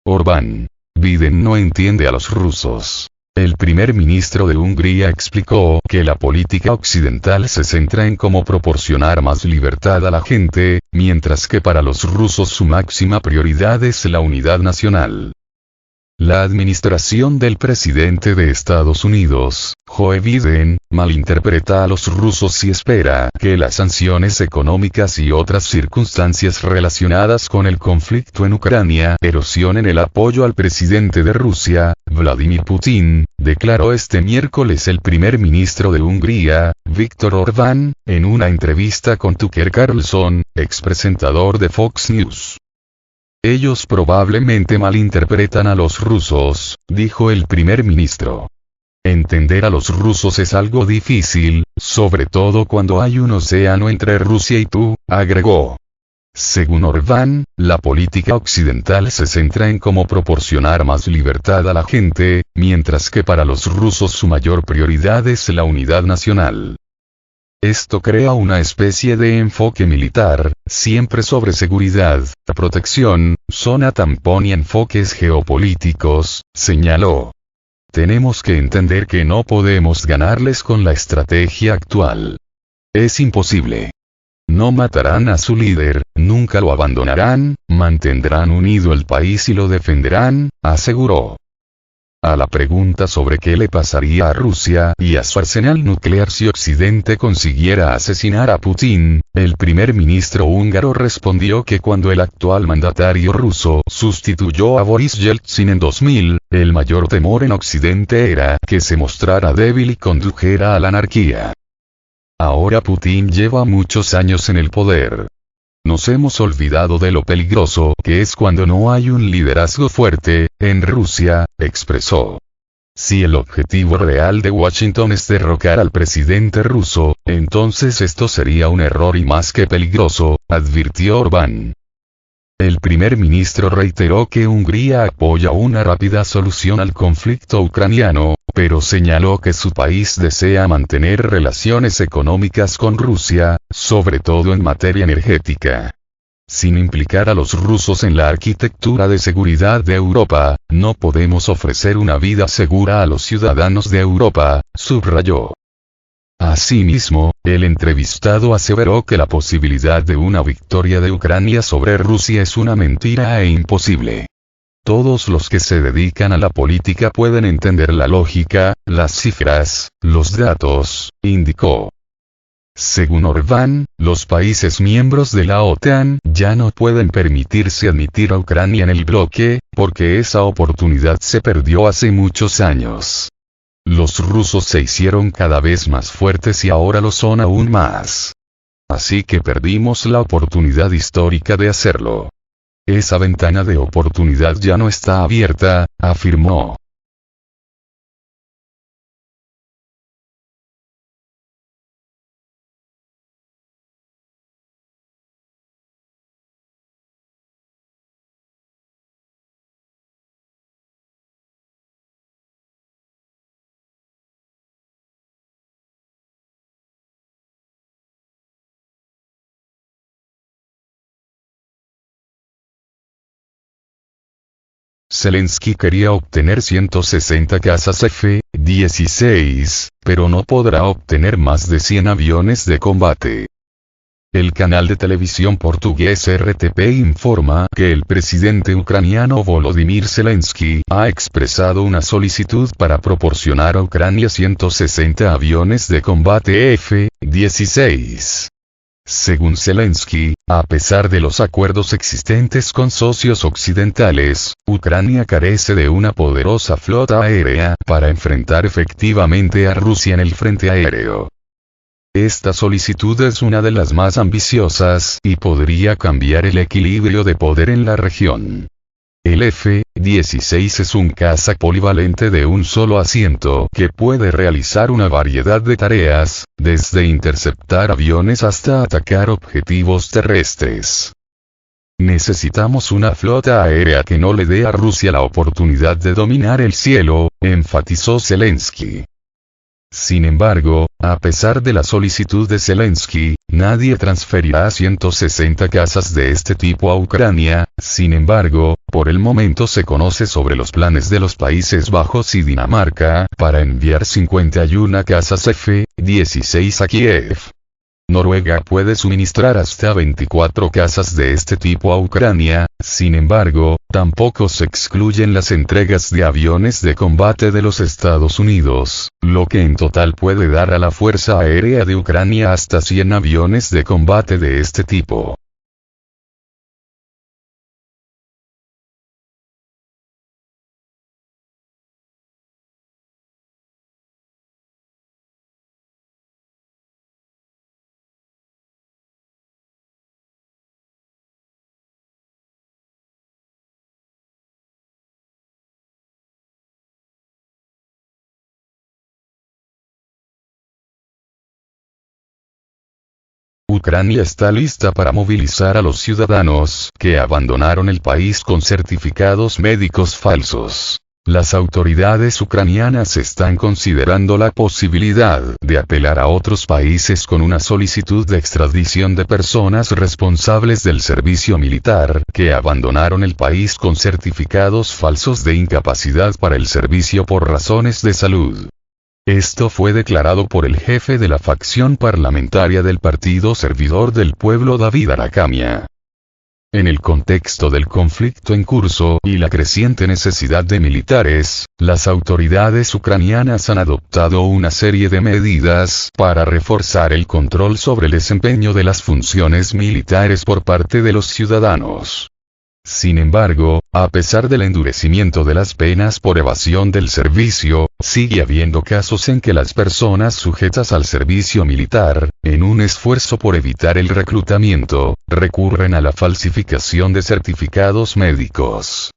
Orbán. Biden no entiende a los rusos. El primer ministro de Hungría explicó que la política occidental se centra en cómo proporcionar más libertad a la gente, mientras que para los rusos su máxima prioridad es la unidad nacional. La administración del presidente de Estados Unidos, Joe Biden, malinterpreta a los rusos y espera que las sanciones económicas y otras circunstancias relacionadas con el conflicto en Ucrania erosionen el apoyo al presidente de Rusia, Vladimir Putin, declaró este miércoles el primer ministro de Hungría, Viktor Orbán, en una entrevista con Tucker Carlson, expresentador de Fox News. Ellos probablemente malinterpretan a los rusos, dijo el primer ministro. Entender a los rusos es algo difícil, sobre todo cuando hay un océano entre Rusia y tú, agregó. Según Orbán, la política occidental se centra en cómo proporcionar más libertad a la gente, mientras que para los rusos su mayor prioridad es la unidad nacional. Esto crea una especie de enfoque militar, siempre sobre seguridad, protección, zona tampón y enfoques geopolíticos, señaló. Tenemos que entender que no podemos ganarles con la estrategia actual. Es imposible. No matarán a su líder, nunca lo abandonarán, mantendrán unido el país y lo defenderán, aseguró. A la pregunta sobre qué le pasaría a Rusia y a su arsenal nuclear si Occidente consiguiera asesinar a Putin, el primer ministro húngaro respondió que cuando el actual mandatario ruso sustituyó a Boris Yeltsin en 2000, el mayor temor en Occidente era que se mostrara débil y condujera a la anarquía. Ahora Putin lleva muchos años en el poder. Nos hemos olvidado de lo peligroso que es cuando no hay un liderazgo fuerte, en Rusia, expresó. Si el objetivo real de Washington es derrocar al presidente ruso, entonces esto sería un error y más que peligroso, advirtió Orbán. El primer ministro reiteró que Hungría apoya una rápida solución al conflicto ucraniano, pero señaló que su país desea mantener relaciones económicas con Rusia, sobre todo en materia energética. Sin implicar a los rusos en la arquitectura de seguridad de Europa, no podemos ofrecer una vida segura a los ciudadanos de Europa, subrayó. Asimismo, el entrevistado aseveró que la posibilidad de una victoria de Ucrania sobre Rusia es una mentira e imposible. Todos los que se dedican a la política pueden entender la lógica, las cifras, los datos, indicó. Según Orbán, los países miembros de la OTAN ya no pueden permitirse admitir a Ucrania en el bloque, porque esa oportunidad se perdió hace muchos años. Los rusos se hicieron cada vez más fuertes y ahora lo son aún más. Así que perdimos la oportunidad histórica de hacerlo. Esa ventana de oportunidad ya no está abierta, afirmó. Zelensky quería obtener 160 cazas F-16, pero no podrá obtener más de 100 aviones de combate. El canal de televisión portugués RTP informa que el presidente ucraniano Volodymyr Zelensky ha expresado una solicitud para proporcionar a Ucrania 160 aviones de combate F-16. Según Zelensky, a pesar de los acuerdos existentes con socios occidentales, Ucrania carece de una poderosa flota aérea para enfrentar efectivamente a Rusia en el frente aéreo. Esta solicitud es una de las más ambiciosas y podría cambiar el equilibrio de poder en la región. El F-16 es un caza polivalente de un solo asiento que puede realizar una variedad de tareas, desde interceptar aviones hasta atacar objetivos terrestres. Necesitamos una flota aérea que no le dé a Rusia la oportunidad de dominar el cielo, enfatizó Zelensky. Sin embargo, A pesar de la solicitud de Zelensky, nadie transferirá 160 casas de este tipo a Ucrania. Sin embargo, por el momento se conoce sobre los planes de los Países Bajos y Dinamarca para enviar 51 casas F-16 a Kiev. Noruega puede suministrar hasta 24 casas de este tipo a Ucrania. Sin embargo, tampoco se excluyen las entregas de aviones de combate de los Estados Unidos, lo que en total puede dar a la Fuerza Aérea de Ucrania hasta 100 aviones de combate de este tipo. Ucrania está lista para movilizar a los ciudadanos que abandonaron el país con certificados médicos falsos. Las autoridades ucranianas están considerando la posibilidad de apelar a otros países con una solicitud de extradición de personas responsables del servicio militar que abandonaron el país con certificados falsos de incapacidad para el servicio por razones de salud. Esto fue declarado por el jefe de la facción parlamentaria del Partido Servidor del Pueblo, David Arakhamia. En el contexto del conflicto en curso y la creciente necesidad de militares, las autoridades ucranianas han adoptado una serie de medidas para reforzar el control sobre el desempeño de las funciones militares por parte de los ciudadanos. Sin embargo, a pesar del endurecimiento de las penas por evasión del servicio, sigue habiendo casos en que las personas sujetas al servicio militar, en un esfuerzo por evitar el reclutamiento, recurren a la falsificación de certificados médicos.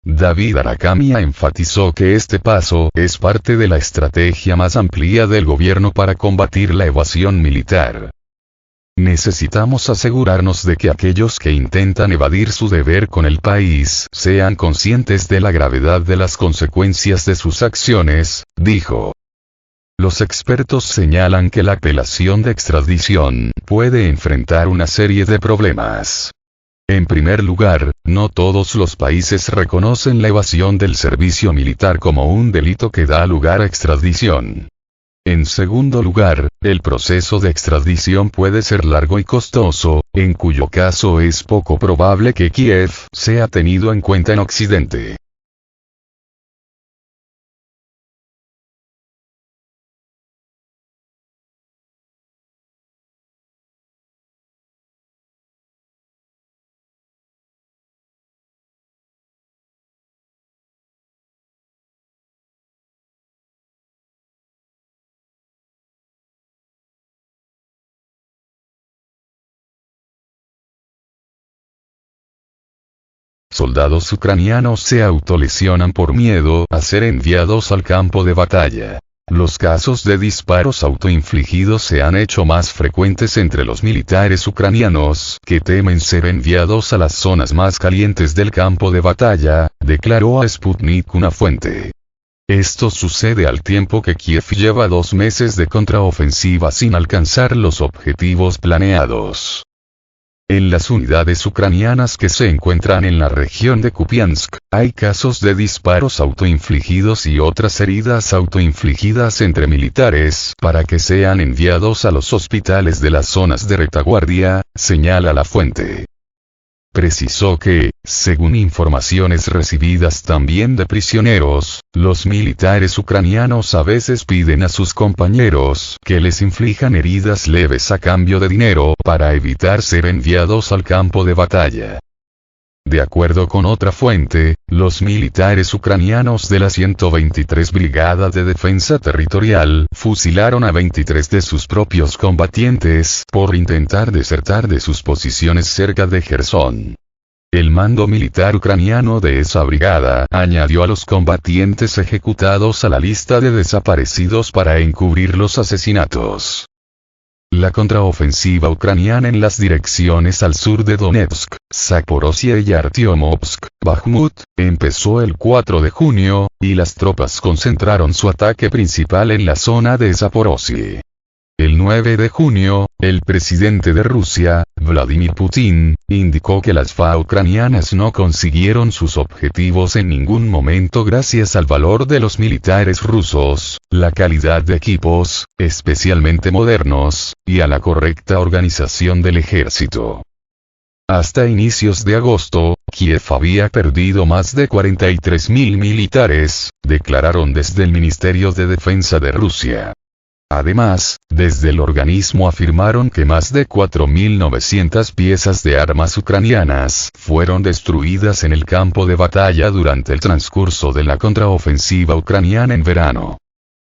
David Arakhamia enfatizó que este paso es parte de la estrategia más amplia del gobierno para combatir la evasión militar. Necesitamos asegurarnos de que aquellos que intentan evadir su deber con el país sean conscientes de la gravedad de las consecuencias de sus acciones, dijo. Los expertos señalan que la apelación de extradición puede enfrentar una serie de problemas. En primer lugar, no todos los países reconocen la evasión del servicio militar como un delito que da lugar a extradición. En segundo lugar, el proceso de extradición puede ser largo y costoso, en cuyo caso es poco probable que Kiev sea tenido en cuenta en Occidente. Soldados ucranianos se autolesionan por miedo a ser enviados al campo de batalla. Los casos de disparos autoinfligidos se han hecho más frecuentes entre los militares ucranianos que temen ser enviados a las zonas más calientes del campo de batalla, declaró a Sputnik una fuente. Esto sucede al tiempo que Kiev lleva 2 meses de contraofensiva sin alcanzar los objetivos planeados. En las unidades ucranianas que se encuentran en la región de Kupiansk, hay casos de disparos autoinfligidos y otras heridas autoinfligidas entre militares para que sean enviados a los hospitales de las zonas de retaguardia, señala la fuente. Precisó que, según informaciones recibidas también de prisioneros, los militares ucranianos a veces piden a sus compañeros que les inflijan heridas leves a cambio de dinero para evitar ser enviados al campo de batalla. De acuerdo con otra fuente, los militares ucranianos de la 123 Brigada de Defensa Territorial fusilaron a 23 de sus propios combatientes por intentar desertar de sus posiciones cerca de Jersón. El mando militar ucraniano de esa brigada añadió a los combatientes ejecutados a la lista de desaparecidos para encubrir los asesinatos. La contraofensiva ucraniana en las direcciones al sur de Donetsk, Zaporozhye y Artyomovsk, Bakhmut, empezó el 4 de junio, y las tropas concentraron su ataque principal en la zona de Zaporozhye. El 9 de junio, el presidente de Rusia, Vladimir Putin, indicó que las FA ucranianas no consiguieron sus objetivos en ningún momento gracias al valor de los militares rusos, la calidad de equipos, especialmente modernos, y a la correcta organización del ejército. Hasta inicios de agosto, Kiev había perdido más de 43.000 militares, declararon desde el Ministerio de Defensa de Rusia. Además, desde el organismo afirmaron que más de 4.900 piezas de armas ucranianas fueron destruidas en el campo de batalla durante el transcurso de la contraofensiva ucraniana en verano.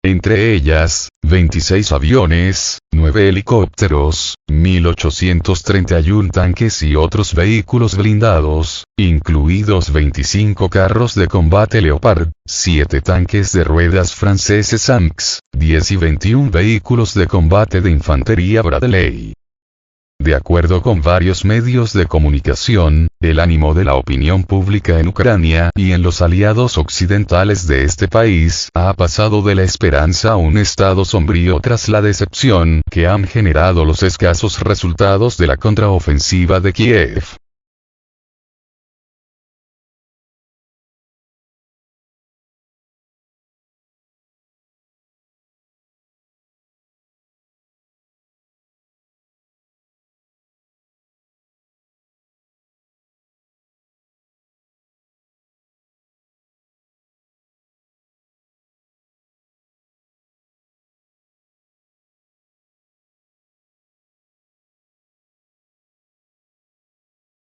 Entre ellas, 26 aviones, 9 helicópteros, 1.831 tanques y otros vehículos blindados, incluidos 25 carros de combate Leopard, 7 tanques de ruedas franceses AMX, 10 y 21 vehículos de combate de infantería Bradley. De acuerdo con varios medios de comunicación, el ánimo de la opinión pública en Ucrania y en los aliados occidentales de este país ha pasado de la esperanza a un estado sombrío tras la decepción que han generado los escasos resultados de la contraofensiva de Kiev.